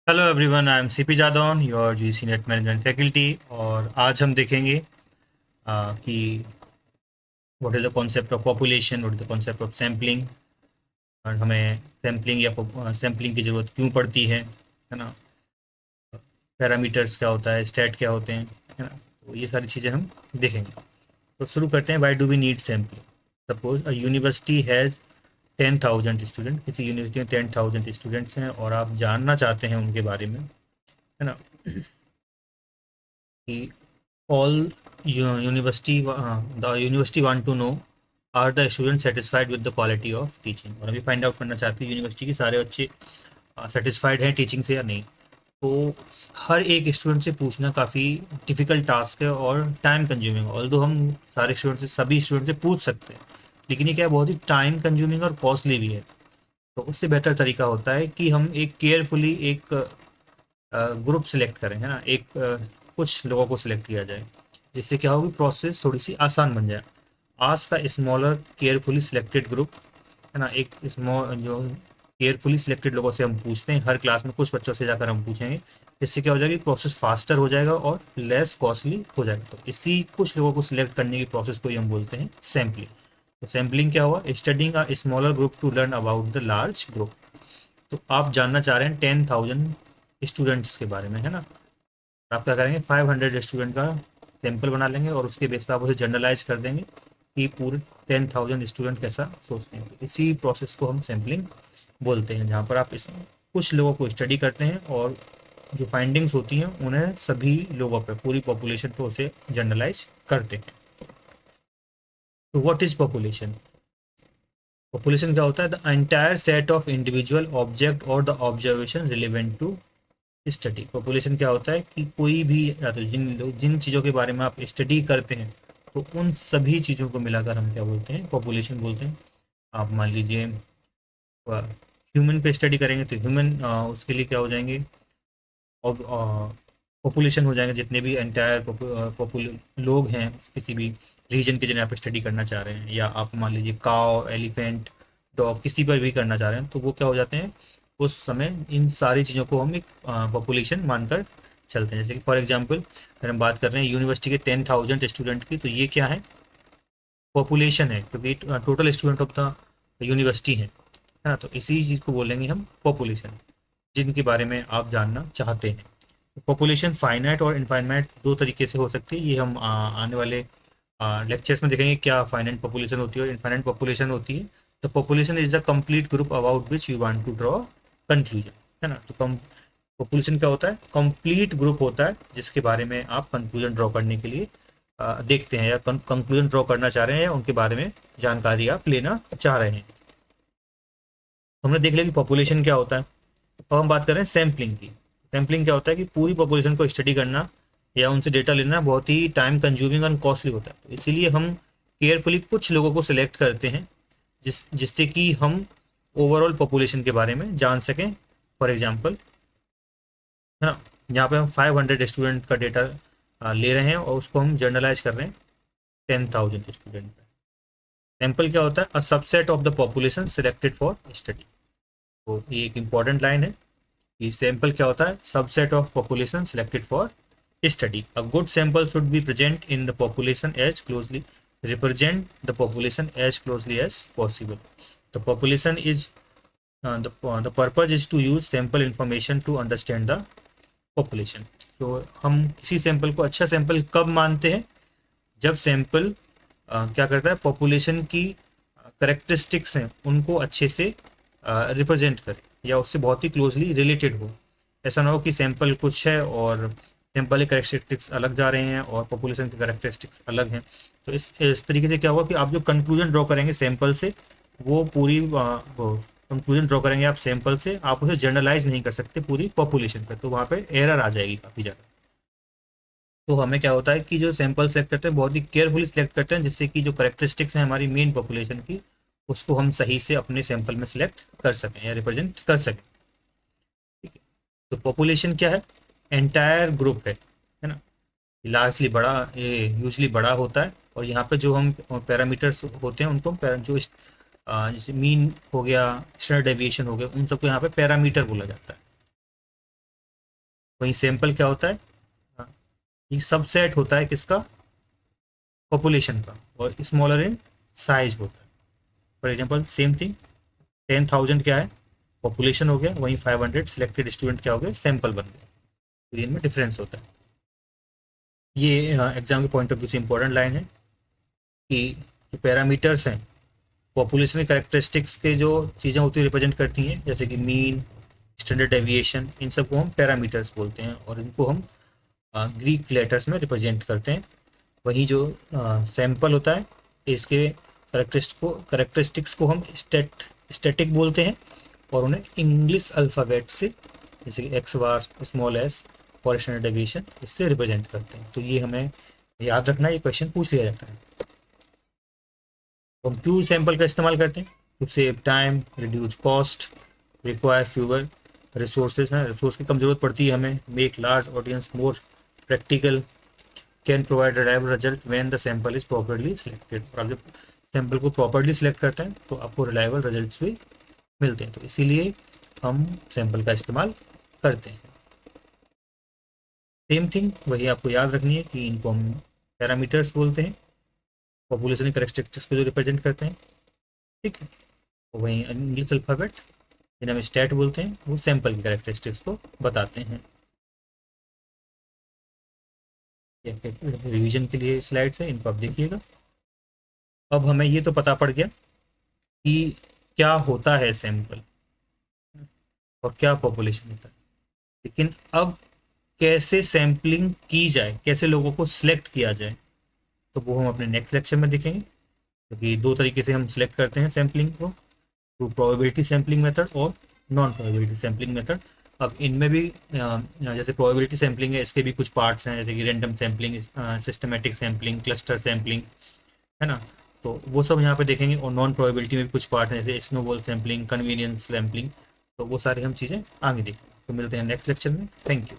Hello everyone, I am CP Jadaun, your GC net management faculty. और आज हम देखेंगे कि what is the concept of population, what is the concept of sampling, और हमें sampling या सैम्पलिंग की ज़रूरत क्यों पड़ती है ना। पैरामीटर्स क्या होता है, स्टैट क्या होते हैं, है ना। तो ये सारी चीज़ें हम देखेंगे। तो शुरू करते हैं। Why do we need sampling? Suppose a university has 10,000 student. किसी यूनिवर्सिटी में 10,000 स्टूडेंट्स हैं और आप जानना चाहते हैं उनके बारे में, है ना, कि all university the university want to know are the students satisfied with the quality of teaching। और अभी फाइंड आउट करना चाहते हैं यूनिवर्सिटी के सारे बच्चे सेटिस्फाइड हैं टीचिंग से या नहीं। तो हर एक स्टूडेंट से पूछना काफ़ी डिफ़िकल्ट टास्क है और टाइम कंज्यूमिंग। ऑल्दो हम सारे स्टूडेंट से सभी स्टूडेंट से पूछ सकते हैं, लेकिन ये क्या है, बहुत ही टाइम कंज्यूमिंग और कॉस्टली भी है। तो उससे बेहतर तरीका होता है कि हम एक केयरफुली एक ग्रुप सिलेक्ट करें, है ना। कुछ लोगों को सिलेक्ट किया जाए, जिससे क्या होगी, प्रोसेस थोड़ी सी आसान बन जाए। आस्क का स्मॉलर केयरफुली सिलेक्टेड ग्रुप, है ना। एक स्मॉल जो केयरफुली सिलेक्टेड लोगों से हम पूछते हैं, हर क्लास में कुछ बच्चों से जाकर हम पूछेंगे। इससे क्या हो जाएगी, प्रोसेस फास्टर हो जाएगा और लेस कॉस्टली हो जाएगा। तो इसी कुछ लोगों को सिलेक्ट करने की प्रोसेस को ही हम बोलते हैं सैम्पलिंग। तो सैम्पलिंग क्या हुआ, studying a smaller group to learn about the large group. तो आप जानना चाह रहे हैं 10,000 स्टूडेंट्स के बारे में, है ना। आप क्या करेंगे, 500 स्टूडेंट का सैंपल बना लेंगे और उसके बेस पे आप उसे जनरलाइज कर देंगे कि पूरे 10,000 स्टूडेंट कैसा सोचते हैं। तो इसी प्रोसेस को हम सैम्पलिंग बोलते हैं, जहाँ पर आप इस कुछ लोगों को स्टडी करते हैं और जो फाइंडिंग्स होती हैं उन्हें सभी लोगों पे, पूरी पॉपुलेशन पे उसे जनरलाइज करते हैं। तो व्हाट इज पॉपुलेशन? पॉपुलेशन क्या होता है, the entire set of individual object और the observation relevant to study. Population क्या होता है कि कोई भी, या तो जिन चीज़ों के बारे में आप स्टडी करते हैं, तो उन सभी चीज़ों को मिलाकर हम क्या बोलते हैं, पॉपुलेशन बोलते हैं। आप मान लीजिए ह्यूमन पे स्टडी करेंगे तो ह्यूमन, उसके लिए क्या हो जाएंगे, पॉपुलेशन हो जाएंगे जितने भी एंटायर लोग हैं किसी भी रीजन के, जिन्हें आप स्टडी करना चाह रहे हैं। या आप मान लीजिए काव, एलिफेंट, डॉग, किसी पर भी करना चाह रहे हैं, तो वो क्या हो जाते हैं, उस समय इन सारी चीज़ों को हम एक पॉपुलेशन मानकर चलते हैं। जैसे कि फॉर एग्जांपल अगर हम बात कर रहे हैं यूनिवर्सिटी के 10,000 स्टूडेंट की, तो ये क्या है, पॉपुलेशन है, क्योंकि total student of the university है ना। तो इसी चीज़ को बोलेंगे हम पॉपुलेशन, जिनके बारे में आप जानना चाहते हैं। पॉपुलेशन फाइनाइट और इनफाइनाइट दो तरीके से हो सकती है। ये हम आने वाले लेक्चर्स में देखेंगे क्या फाइनाइट पॉपुलेशन होती है और इनफाइनाइट पॉपुलेशन होती है। तो population is the complete group about which you want to draw conclusion, है ना। तो कम पॉपुलेशन क्या होता है, कंप्लीट ग्रुप होता है जिसके बारे में आप कंक्लूजन ड्रॉ करने के लिए देखते हैं, या कंक्लूजन ड्रॉ करना चाह रहे हैं, या उनके बारे में जानकारी आप लेना चाह रहे हैं। हमने देख लिया कि पॉपुलेशन क्या होता है। अब हम बात कर रहे हैं सैम्पलिंग की। सैम्पलिंग क्या होता है कि पूरी पॉपुलेशन को स्टडी करना या उनसे डेटा लेना बहुत ही टाइम कंज्यूमिंग और कॉस्टली होता है। तो इसीलिए हम केयरफुली कुछ लोगों को सिलेक्ट करते हैं, जिससे कि हम ओवरऑल पॉपुलेशन के बारे में जान सकें। फॉर एग्जांपल, है ना, यहाँ पे हम 500 स्टूडेंट का डेटा ले रहे हैं और उसको हम जर्नलाइज कर रहे हैं 10,000 स्टूडेंट पे। सैम्पल क्या होता है, a subset of the population selected for study. तो ये एक इंपॉर्टेंट लाइन है कि सैंपल क्या होता है, subset of population selected for study. A good sample should be present in the population as closely represent the population as closely as possible. The population is the purpose is to use sample information to understand the population. तो हम किसी sample को अच्छा sample कब मानते हैं, जब sample क्या करता है, पॉपुलेशन की करेक्टरिस्टिक्स हैं उनको अच्छे से रिप्रेजेंट करे या उससे बहुत ही क्लोजली रिलेटेड हो। ऐसा ना हो कि सैंपल कुछ है और सैंपल के करेक्टरिस्टिक्स अलग जा रहे हैं और पॉपुलेशन के करेक्टरिस्टिक्स अलग हैं। तो इस तरीके से क्या होगा कि आप जो कंक्लूजन ड्रॉ करेंगे सैंपल से, वो पूरी वो कंक्लूजन ड्रॉ करेंगे आप सैंपल से, आप उसे जनरलाइज नहीं कर सकते पूरी पॉपुलेशन पे, तो वहाँ पे एरर आ जाएगी काफ़ी ज़्यादा। तो हमें क्या होता है कि जो सैंपल सेलेक्ट करते हैं बहुत ही केयरफुली सिलेक्ट करते हैं, जिससे कि जो करेक्टरिस्टिक्स हैं हमारी मेन पॉपुलेशन की, उसको हम सही से अपने सैंपल में सिलेक्ट कर सकें या रिप्रेजेंट कर सकें। ठीक है। तो पॉपुलेशन क्या है, एंटायर ग्रुप है ना। लार्जली बड़ा, ये यूजली बड़ा होता है। और यहाँ पे जो हम पैरामीटर्स होते हैं उनको जो जैसे मीन हो गया, स्टैंडर्ड डेविएशन हो गया, उन सबको यहाँ पे पैरामीटर बोला जाता है। वहीं सैंपल क्या होता है, हाँ, ये सबसेट होता है किसका, पॉपुलेशन का, और स्मॉलर इन साइज होता है। फॉर एग्जांपल सेम थिंग, 10,000 क्या है, पॉपुलेशन हो गया, वहीं 500 सिलेक्टेड स्टूडेंट क्या हो गए, सैंपल बन गए। तो इनमें डिफरेंस होता है। ये एग्जाम के पॉइंट ऑफ व्यू से इंपॉर्टेंट लाइन है कि जो पैरामीटर्स हैं, पॉपुलेशन करेक्टरिस्टिक्स के जो चीज़ें होती है रिप्रेजेंट करती हैं, जैसे कि मीन, स्टैंडर्ड डेविएशन, इन सबको हम पैरामीटर्स बोलते हैं और इनको हम ग्रीक लेटर्स में रिप्रेजेंट करते हैं। वहीं जो सैंपल होता है, इसके करेक्टरिस्टिक्स को हम स्टैटिक बोलते हैं और उन्हें इंग्लिश अल्फ़ाबेट से, जैसे कि एक्स बार, स्मॉल एस और स्टैंडर्ड डेविएशन, इससे रिप्रेजेंट करते हैं। तो ये हमें याद रखना है, ये क्वेश्चन पूछ लिया जाता है। तो हम क्यों सैंपल का इस्तेमाल करते हैं, to save time, reduce cost, require fewer resources हैं, रिसोर्स की कम जरूरत पड़ती है हमें, make large audience more practical, can provide reliable result when the sample is properly selected. और आप जब सैंपल को प्रॉपर्ली सिलेक्ट करते हैं तो आपको रिलायबल रिजल्ट्स भी मिलते हैं। तो इसीलिए हम सैंपल का इस्तेमाल करते हैं। सेम थिंग वही आपको याद रखनी है कि इनको हम पैरामीटर्स बोलते हैं, पॉपुलेशन करेक्टरिस्टिक्स को जो रिप्रेजेंट करते हैं, ठीक है। तो वहीं इंग्लिश अल्फ़ाबेट जिन्हें हम स्टैट बोलते हैं, वो सैंपल की करेक्टरिस्टिक्स को बताते हैं। रिवीजन के लिए स्लाइड्स है, इनको आप देखिएगा। अब हमें ये तो पता पड़ गया कि क्या होता है सैंपल और क्या पॉपुलेशन होता है, लेकिन अब कैसे सैम्पलिंग की जाए, कैसे लोगों को सिलेक्ट किया जाए, तो वो हम अपने नेक्स्ट लेक्चर में देखेंगे। क्योंकि दो तरीके से हम सिलेक्ट करते हैं सैम्पलिंग को, थ्रू प्रोबेबिलिटी सैम्पलिंग मेथड और नॉन प्रोबेबिलिटी सैम्पलिंग मेथड। अब इनमें भी जैसे प्रोबेबिलिटी सैम्पलिंग है, इसके भी कुछ पार्ट्स हैं, जैसे कि random sampling, systematic sampling, cluster sampling, है ना। तो वो सब यहाँ पे देखेंगे। और नॉन प्रोबेबिलिटी में भी कुछ पार्ट हैं, जैसे स्नोबॉल सैम्पलिंग, कन्वीनियंस सैम्पलिंग। तो वो सारी हम चीज़ें आगे देखेंगे। तो मिलते हैं नेक्स्ट लेक्चर में। Thank you.